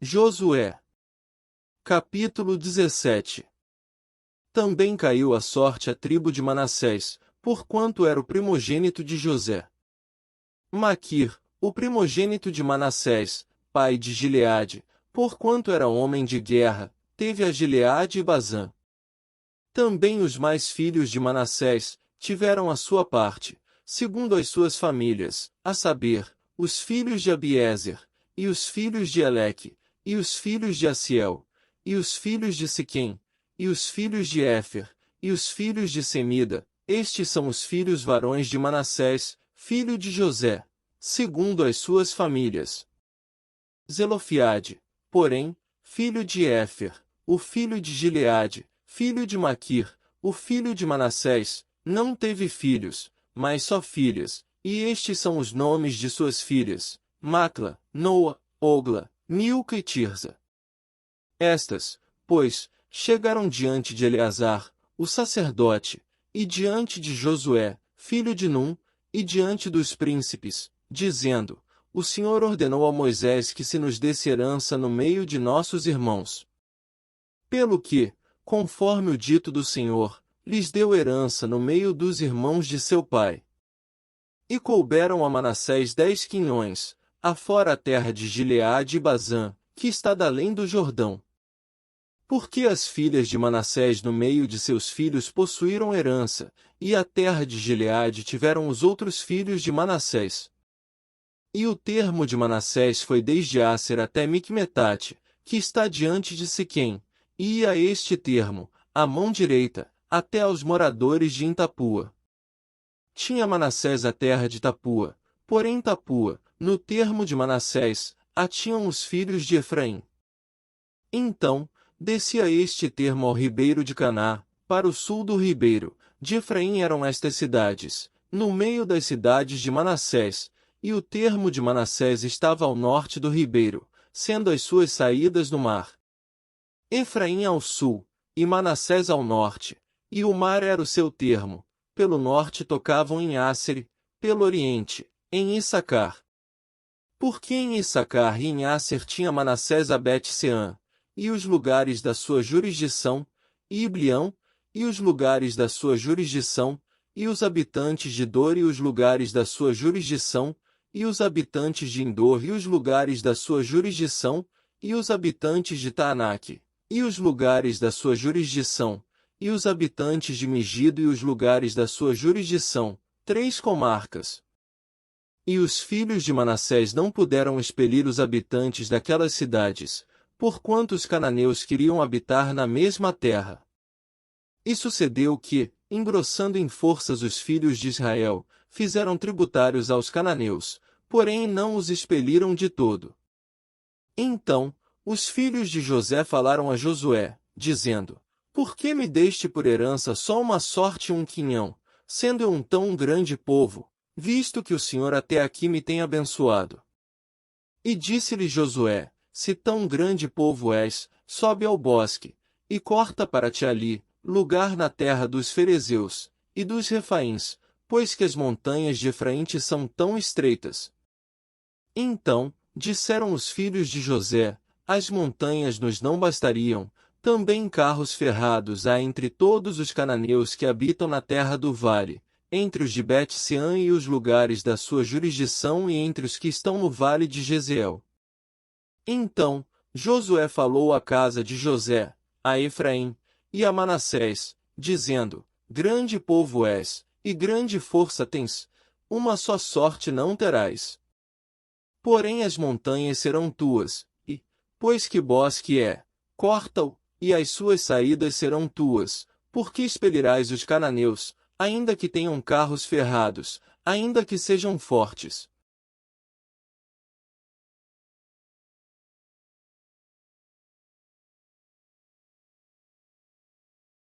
Josué. Capítulo 17. Também caiu a sorte à tribo de Manassés, porquanto era o primogênito de José. Maquir, o primogênito de Manassés, pai de Gileade, porquanto era homem de guerra, teve a Gileade e Bazã. Também os mais filhos de Manassés tiveram a sua parte, segundo as suas famílias, a saber, os filhos de Abiezer, e os filhos de Eleque, e os filhos de Assiel, e os filhos de Siquém, e os filhos de Éfer, e os filhos de Semida. Estes são os filhos varões de Manassés, filho de José, segundo as suas famílias. Zelofiade, porém, filho de Éfer, o filho de Gileade, filho de Maquir, o filho de Manassés, não teve filhos, mas só filhas, e estes são os nomes de suas filhas: Macla, Noa, Ogla, Milca e Tirza. Estas, pois, chegaram diante de Eleazar, o sacerdote, e diante de Josué, filho de Num, e diante dos príncipes, dizendo: O Senhor ordenou a Moisés que se nos desse herança no meio de nossos irmãos. Pelo que, conforme o dito do Senhor, lhes deu herança no meio dos irmãos de seu pai. E couberam a Manassés 10 quinhões, afora a terra de Gileade e Bazã, que está da além do Jordão. Porque as filhas de Manassés no meio de seus filhos possuíram herança, e a terra de Gileade tiveram os outros filhos de Manassés. E o termo de Manassés foi desde Aser até Micmetate, que está diante de Siquém, e a este termo, a mão direita, até aos moradores de Intapua. Tinha Manassés a terra de Tapua, porém Tapua, no termo de Manassés, a tinham os filhos de Efraim. Então, descia este termo ao ribeiro de Caná, para o sul do ribeiro, de Efraim eram estas cidades, no meio das cidades de Manassés, e o termo de Manassés estava ao norte do ribeiro, sendo as suas saídas no mar. Efraim ao sul, e Manassés ao norte, e o mar era o seu termo. Pelo norte tocavam em Asser, pelo oriente, em Issacar. Porque em Issacar e em Asser tinha Manassés a Bet-Seã, e os lugares da sua jurisdição, e Iblião, e os lugares da sua jurisdição, e os habitantes de Dor e os lugares da sua jurisdição, e os habitantes de Endor e os lugares da sua jurisdição, e os habitantes de Taanaque, e os lugares da sua jurisdição, e os habitantes de Megido e os lugares da sua jurisdição, 3 comarcas. E os filhos de Manassés não puderam expelir os habitantes daquelas cidades, porquanto os cananeus queriam habitar na mesma terra. E sucedeu que, engrossando em forças os filhos de Israel, fizeram tributários aos cananeus, porém não os expeliram de todo. Então, os filhos de José falaram a Josué, dizendo: Por que me deste por herança só uma sorte e um quinhão, sendo eu um tão grande povo, visto que o Senhor até aqui me tem abençoado? E disse-lhe Josué: Se tão grande povo és, sobe ao bosque, e corta para ti ali, lugar na terra dos ferezeus, e dos refaíns, pois que as montanhas de Efraim te são tão estreitas. Então, disseram os filhos de José: As montanhas nos não bastariam, também carros ferrados há entre todos os cananeus que habitam na terra do vale, entre os de Bet-Seã e os lugares da sua jurisdição e entre os que estão no vale de Jezeel. Então, Josué falou à casa de José, a Efraim, e a Manassés, dizendo: Grande povo és, e grande força tens, uma só sorte não terás. Porém as montanhas serão tuas, e, pois que bosque é, corta-o, e as suas saídas serão tuas, porque expelirás os cananeus, ainda que tenham carros ferrados, ainda que sejam fortes.